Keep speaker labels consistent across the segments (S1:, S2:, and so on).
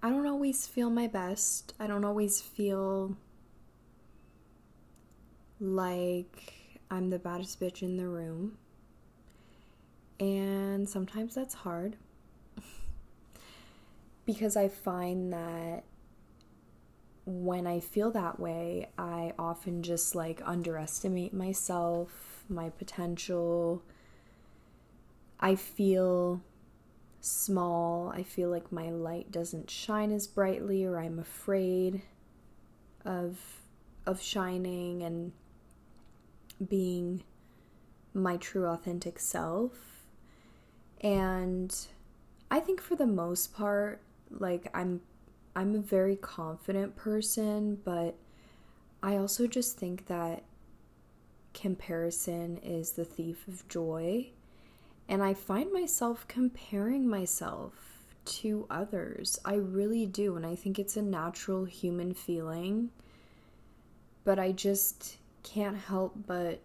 S1: I don't always feel my best. I don't always feel like I'm the baddest bitch in the room. And sometimes that's hard because I find that when I feel that way, I often just like underestimate myself, my potential. I feel small. I feel like my light doesn't shine as brightly, or I'm afraid of shining and being my true authentic self. And I think for the most part, like I'm a very confident person, but I also just think that comparison is the thief of joy. And I find myself comparing myself to others. I really do. And I think it's a natural human feeling. But I just can't help but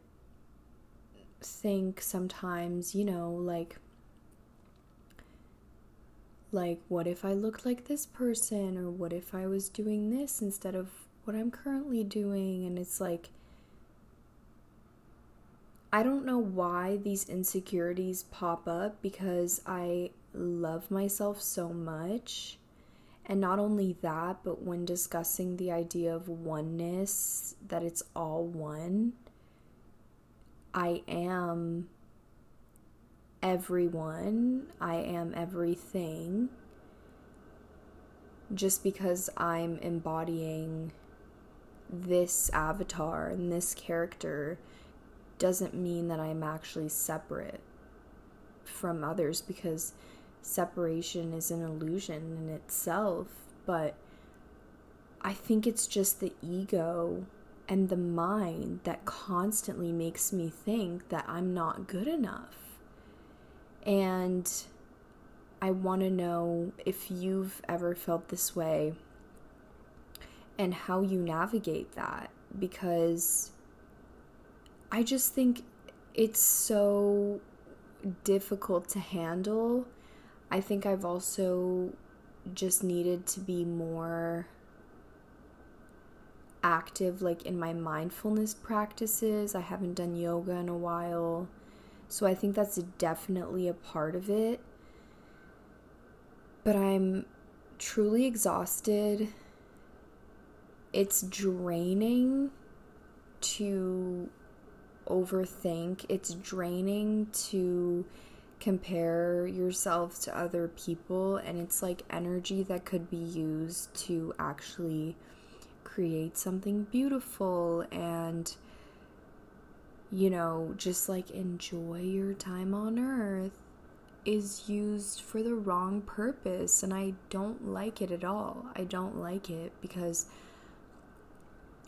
S1: think sometimes, like what if I looked like this person, or what if I was doing this instead of what I'm currently doing? And it's like, I don't know why these insecurities pop up, because I love myself so much. And not only that, but when discussing the idea of oneness, that it's all one, I am everyone, I am everything. Just because I'm embodying this avatar and this character doesn't mean that I'm actually separate from others, because separation is an illusion in itself. But I think it's just the ego and the mind that constantly makes me think that I'm not good enough. And I want to know if you've ever felt this way and how you navigate that, because I just think it's so difficult to handle. I think I've also just needed to be more active, like in my mindfulness practices. I haven't done yoga in a while, so I think that's definitely a part of it. But I'm truly exhausted. It's draining to overthink. It's draining to compare yourself to other people, and it's like energy that could be used to actually create something beautiful and, just like enjoy your time on earth, is used for the wrong purpose. And I don't like it at all. I don't like it because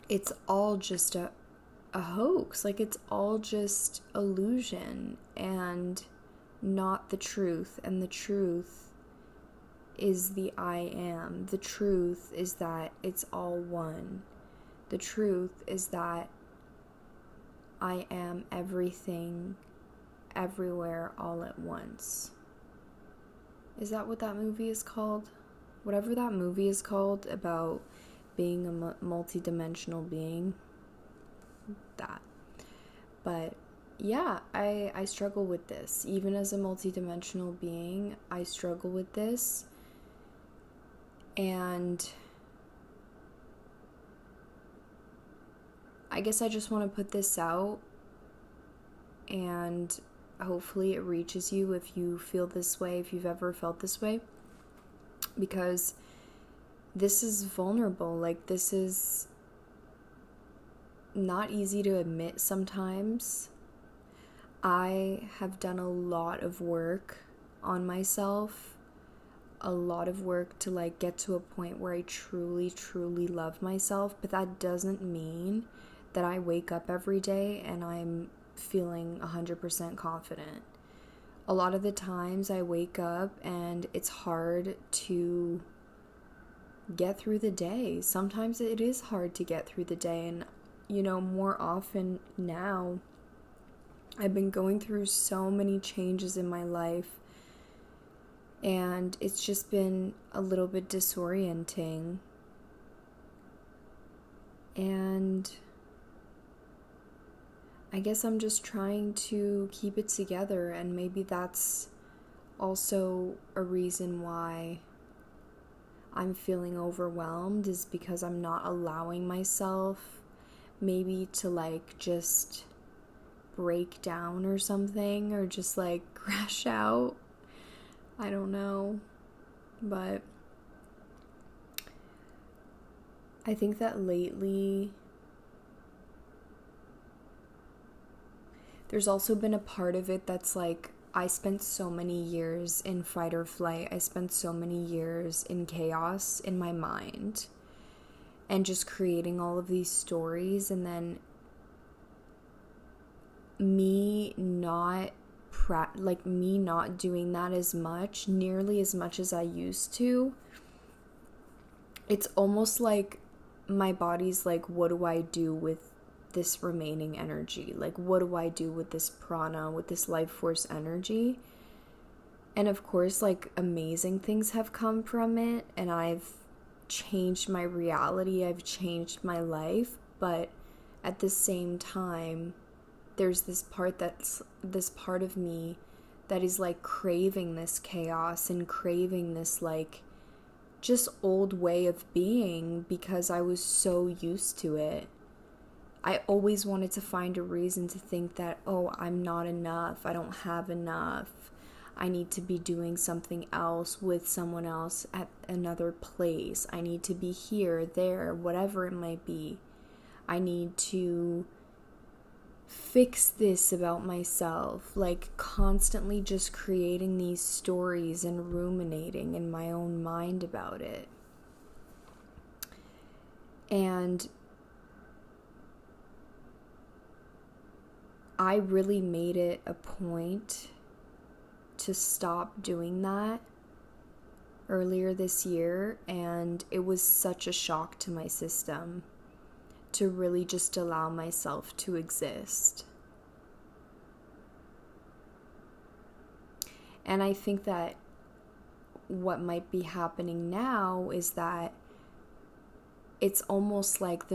S1: it's all just a hoax. Like, it's all just illusion and not the truth. And the truth is the I am. The truth is that it's all one. The truth is that I am everything, everywhere, all at once. Is that what that movie is called? Whatever that movie is called about being a multi-dimensional being. That. But yeah, I struggle with this. Even as a multi-dimensional being, I struggle with this. And I guess I just want to put this out, and hopefully it reaches you if you feel this way, if you've ever felt this way. Because this is vulnerable. Like, this is not easy to admit sometimes. I have done a lot of work on myself, a lot of work to like get to a point where I truly, truly love myself. But that doesn't mean that I wake up every day and I'm feeling 100% confident. A lot of the times I wake up and it's hard to get through the day. Sometimes it is hard to get through the day. And, more often now, I've been going through so many changes in my life And it's just been a little bit disorienting. And I guess I'm just trying to keep it together, and maybe that's also a reason why I'm feeling overwhelmed, is because I'm not allowing myself maybe to like just break down or something, or just like crash out. I don't know. But I think that lately there's also been a part of it that's like, I spent so many years in fight or flight. I spent so many years in chaos in my mind and just creating all of these stories, and then me not me not doing that nearly as much as I used to. It's almost like my body's like, what do I do with this remaining energy? Like, what do I do with this prana, with this life force energy? And of course, like, amazing things have come from it, and I've changed my reality, I've changed my life, but at the same time, there's this part of me that is like craving this chaos and craving this like just old way of being, because I was so used to it. I always wanted to find a reason to think that, oh, I'm not enough, I don't have enough, I need to be doing something else with someone else at another place, I need to be here, there, whatever it might be. I need to fix this about myself, like constantly just creating these stories and ruminating in my own mind about it. And I really made it a point to stop doing that earlier this year, and it was such a shock to my system to really just allow myself to exist. And I think that what might be happening now is that it's almost like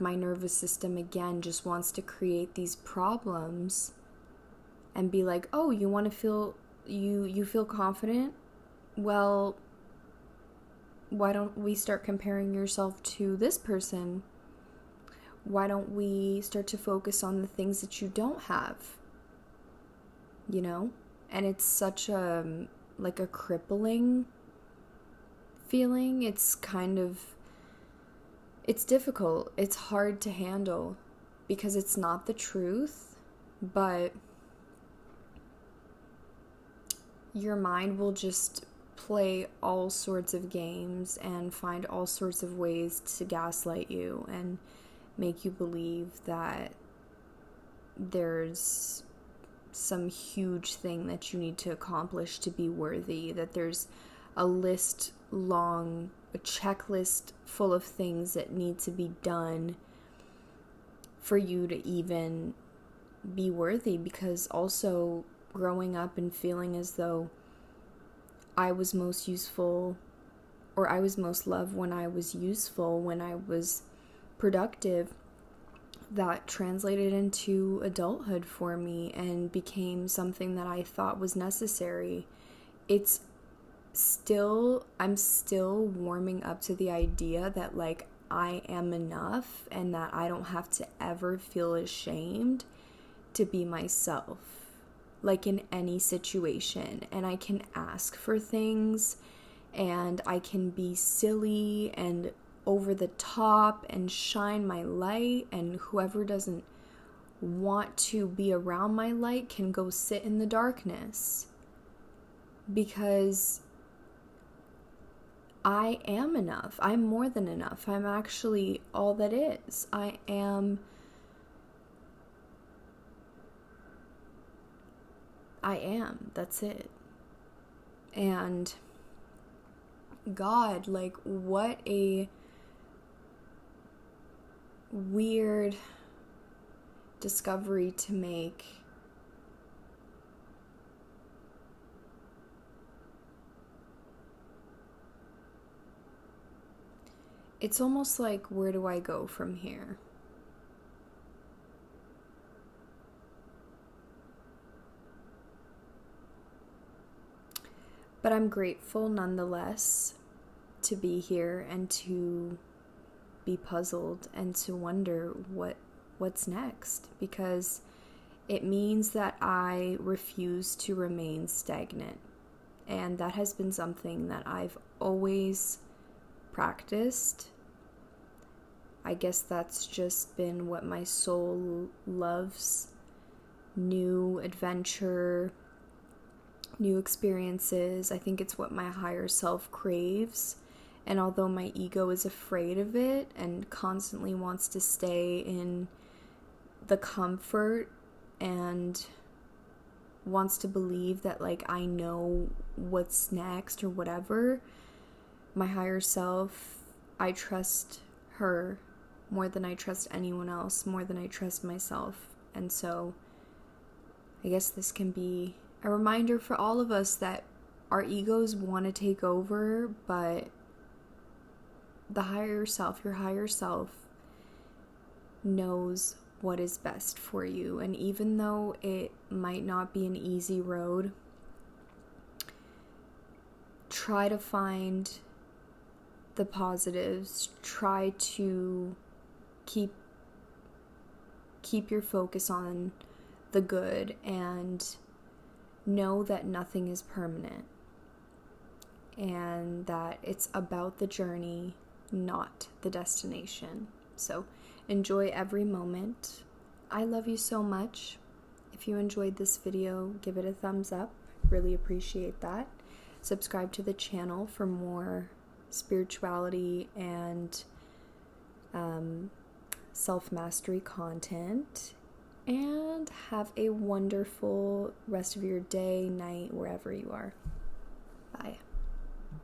S1: my nervous system again just wants to create these problems and be like, oh, you want to feel you feel confident? Well, why don't we start comparing yourself to this person? Why don't we start to focus on the things that you don't have? You know? And it's such a like a crippling feeling. It's difficult. It's hard to handle because it's not the truth, but your mind will just play all sorts of games and find all sorts of ways to gaslight you and make you believe that there's some huge thing that you need to accomplish to be worthy, that there's a checklist full of things that need to be done for you to even be worthy. Because also growing up and feeling as though I was most useful, or I was most loved when I was useful, when I was productive, that translated into adulthood for me and became something that I thought was necessary. I'm still warming up to the idea that like I am enough and that I don't have to ever feel ashamed to be myself, like in any situation. And I can ask for things, and I can be silly and over the top and shine my light, and whoever doesn't want to be around my light can go sit in the darkness, because I am enough. I'm more than enough. I'm actually all that is. I am. That's it. And God, like, what a weird discovery to make. it's almost like, where do I go from here? But I'm grateful nonetheless to be here and to be puzzled and to wonder what's next, because it means that I refuse to remain stagnant. And that has been something that I've always practiced. I guess that's just been what my soul loves. New adventure, new experiences. I think it's what my higher self craves. And although my ego is afraid of it and constantly wants to stay in the comfort and wants to believe that, like, I know what's next or whatever, my higher self, I trust her more than I trust anyone else, more than I trust myself. And so I guess this can be a reminder for all of us that our egos want to take over, but the higher self, your higher self, knows what is best for you. And even though it might not be an easy road, try to find the positives. Try to keep your focus on the good, and know that nothing is permanent, and that it's about the journey, not the destination. So enjoy every moment. I love you so much. If you enjoyed this video, give it a thumbs up. Really appreciate that. Subscribe to the channel for more spirituality and self-mastery content. And have a wonderful rest of your day, night, wherever you are. Bye.